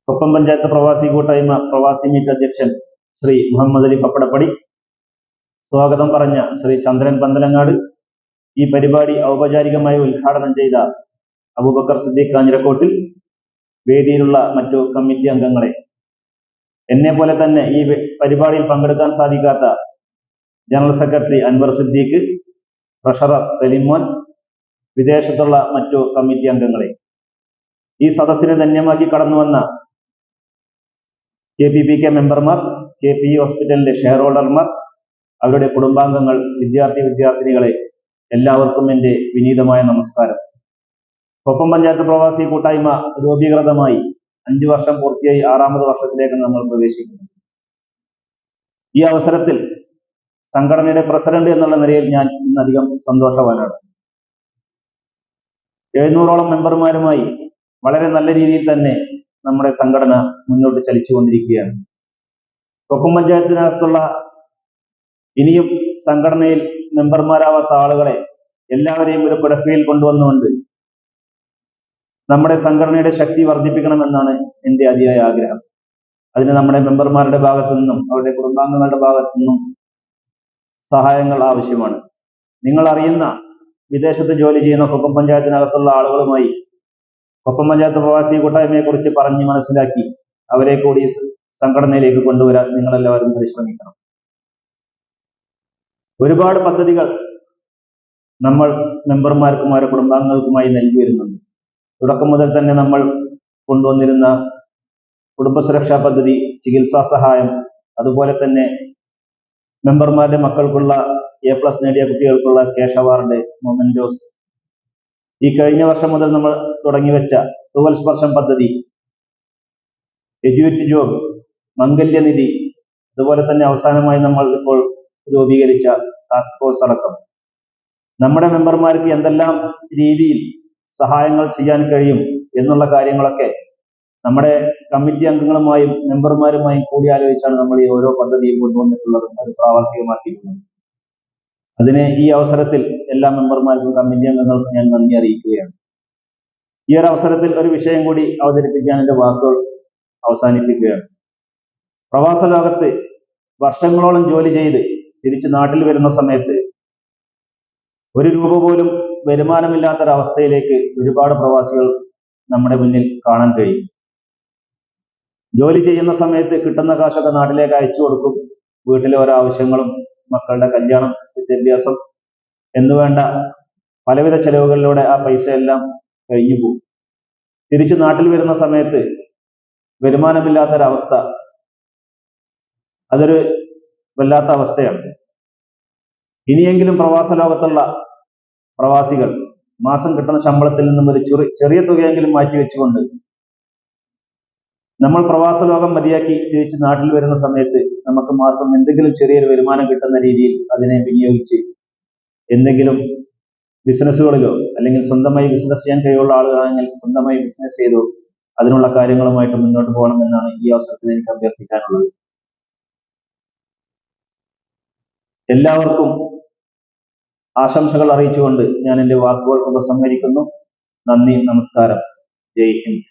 കൊപ്പം പഞ്ചായത്ത് പ്രവാസി കൂട്ടായ്മ പ്രവാസി മീറ്റ് അധ്യക്ഷൻ ശ്രീ മുഹമ്മദ് അലി പപ്പടപ്പടി, സ്വാഗതം പറഞ്ഞ ശ്രീ ചന്ദ്രൻ പന്തലങ്ങാട്, ഈ പരിപാടി ഔപചാരികമായി ഉദ്ഘാടനം ചെയ്ത അബൂബക്കർ സിദ്ദീഖ് കാഞ്ഞിരക്കോട്ടിൽ, വേദിയിലുള്ള മറ്റു കമ്മിറ്റി അംഗങ്ങളെ, എന്നെ പോലെ തന്നെ ഈ പരിപാടിയിൽ പങ്കെടുക്കാൻ സാധിക്കാത്ത general secretary Anwar Siddique, treasurer Salimon, വിദേശത്തുള്ള മറ്റു കമ്മിറ്റി അംഗങ്ങളെ, ഈ സദസ്സിനെ ധന്യമാക്കി കടന്നുവന്ന KPPK മെമ്പർമാർ, KPE ഹോസ്പിറ്റലിന്റെ ഷെയർ ഹോൾഡർമാർ, അവരുടെ കുടുംബാംഗങ്ങൾ, വിദ്യാർത്ഥിനികളെ, എല്ലാവർക്കും എൻ്റെ വിനീതമായ നമസ്കാരം. കൊപ്പം പഞ്ചായത്ത് പ്രവാസി കൂട്ടായ്മ രൂപീകൃതമായി 5 വർഷം പൂർത്തിയായി 6ാമത് വർഷത്തിലേക്ക് നമ്മൾ പ്രവേശിക്കുന്നു. ഈ അവസരത്തിൽ സംഘടനയുടെ പ്രസിഡന്റ് എന്നുള്ള നിലയിൽ ഞാൻ ഇന്നധികം സന്തോഷവാനാണ്. 700ഓളം മെമ്പർമാരുമായി വളരെ നല്ല രീതിയിൽ തന്നെ നമ്മുടെ സംഘടന മുന്നോട്ട് ചലിച്ചുകൊണ്ടിരിക്കുകയാണ്. കൊപ്പം പഞ്ചായത്തിനകത്തുള്ള ഇനിയും സംഘടനയിൽ മെമ്പർമാരാവാത്ത ആളുകളെ എല്ലാവരെയും ഒരു കുടക്കീഴിൽ കൊണ്ടുവന്നുകൊണ്ട് നമ്മുടെ സംഘടനയുടെ ശക്തി വർദ്ധിപ്പിക്കണമെന്നാണ് എൻ്റെ അതിയായ ആഗ്രഹം. അതിന് നമ്മുടെ മെമ്പർമാരുടെ ഭാഗത്തു നിന്നും അവരുടെ കുടുംബാംഗങ്ങളുടെ ഭാഗത്തു നിന്നും സഹായങ്ങൾ ആവശ്യമാണ്. നിങ്ങൾ അറിയുന്ന വിദേശത്ത് ജോലി ചെയ്യുന്ന കൊപ്പം പഞ്ചായത്തിനകത്തുള്ള ആളുകളുമായി കൊപ്പം പഞ്ചായത്ത് പ്രവാസി കൂട്ടായ്മയെ കുറിച്ച് പറഞ്ഞ് മനസ്സിലാക്കി അവരെ കൂടി സംഘടനയിലേക്ക് കൊണ്ടുവരാൻ നിങ്ങളെല്ലാവരും പരിശ്രമിക്കണം. ഒരുപാട് പദ്ധതികൾ നമ്മൾ മെമ്പർമാർക്കും അവരുടെ കുടുംബാംഗങ്ങൾക്കുമായി നൽകി വരുന്നുണ്ട്. തുടക്കം മുതൽ തന്നെ നമ്മൾ കൊണ്ടുവന്നിരുന്ന കുടുംബസുരക്ഷാ പദ്ധതി, ചികിത്സാ സഹായം, അതുപോലെ തന്നെ മെമ്പർമാരുടെ മക്കൾക്കുള്ള A+ നേടിയ കുട്ടികൾക്കുള്ള ക്യാഷ് അവാർഡ്, മൊമെന്റോസ്, ഈ കഴിഞ്ഞ വർഷം മുതൽ നമ്മൾ തുടങ്ങിവെച്ച തൂവൽ സ്പർശം പദ്ധതി, എഡ്യൂറ്റ് ജോബ്, മംഗല്യനിധി, അതുപോലെ തന്നെ അവസാനമായി നമ്മൾ ഇപ്പോൾ രൂപീകരിച്ച ടാസ്ക് ഫോഴ്സ് അടക്കം നമ്മുടെ മെമ്പർമാർക്ക് എന്തെല്ലാം രീതിയിൽ സഹായങ്ങൾ ചെയ്യാൻ കഴിയും എന്നുള്ള കാര്യങ്ങളൊക്കെ നമ്മുടെ കമ്മിറ്റി അംഗങ്ങളുമായും മെമ്പർമാരുമായും കൂടിയാലോചിച്ചാണ് നമ്മൾ ഈ ഓരോ പദ്ധതിയും കൊണ്ടുവന്നിട്ടുള്ളതും അത് പ്രാവർത്തികമാക്കിയിട്ടുള്ളത്. അതിന് ഈ അവസരത്തിൽ എല്ലാ മെമ്പർമാർക്കും കമ്മിറ്റി അംഗങ്ങൾക്കും ഞാൻ നന്ദി അറിയിക്കുകയാണ്. ഈ ഒരു അവസരത്തിൽ ഒരു വിഷയം കൂടി അവതരിപ്പിക്കാൻ എൻ്റെ വാക്കുകൾ അവസാനിപ്പിക്കുകയാണ്. പ്രവാസ ലോകത്ത് വർഷങ്ങളോളം ജോലി ചെയ്ത് തിരിച്ച് നാട്ടിൽ വരുന്ന സമയത്ത് 1 രൂപ പോലും വരുമാനമില്ലാത്തൊരവസ്ഥയിലേക്ക് ഒരുപാട് പ്രവാസികൾ നമ്മുടെ മുന്നിൽ കാണാൻ കഴിയും. ജോലി ചെയ്യുന്ന സമയത്ത് കിട്ടുന്ന കാശൊക്കെ നാട്ടിലേക്ക് അയച്ചു കൊടുക്കും. വീട്ടിലെ ഓരോ ആവശ്യങ്ങളും, മക്കളുടെ കല്യാണം, വിദ്യാഭ്യാസം എന്നുവേണ്ട പലവിധ ചെലവുകളിലൂടെ ആ പൈസ എല്ലാം കഴിഞ്ഞു പോകും. തിരിച്ച് നാട്ടിൽ വരുന്ന സമയത്ത് വരുമാനമില്ലാത്തൊരവസ്ഥ, അതൊരു വല്ലാത്ത അവസ്ഥയാണ്. ഇനിയെങ്കിലും പ്രവാസ ലോകത്തുള്ള പ്രവാസികൾ മാസം കിട്ടുന്ന ശമ്പളത്തിൽ നിന്നും ഒരു ചെറിയ തുകയെങ്കിലും മാറ്റി വെച്ചുകൊണ്ട് നമ്മൾ പ്രവാസ ലോകം മതിയാക്കി തിരിച്ച് നാട്ടിൽ വരുന്ന സമയത്ത് നമുക്ക് മാസം എന്തെങ്കിലും ചെറിയൊരു വരുമാനം കിട്ടുന്ന രീതിയിൽ അതിനെ വിനിയോഗിച്ച് എന്തെങ്കിലും ബിസിനസ്സുകളിലോ, അല്ലെങ്കിൽ സ്വന്തമായി ബിസിനസ് ചെയ്യാൻ കഴിവുള്ള ആളുകളാണെങ്കിൽ സ്വന്തമായി ബിസിനസ് ചെയ്തോ അതിനുള്ള കാര്യങ്ങളുമായിട്ട് മുന്നോട്ട് പോകണമെന്നാണ് ഈ അവസരത്തിൽ എനിക്ക് അഭ്യർത്ഥിക്കാനുള്ളത്. എല്ലാവർക്കും ആശംസകൾ അറിയിച്ചുകൊണ്ട് ഞാൻ എൻ്റെ വാക്കുകൾ ഉപസംഹരിക്കുന്നു. നന്ദി, നമസ്കാരം, ജയ് ഹിന്ദ്.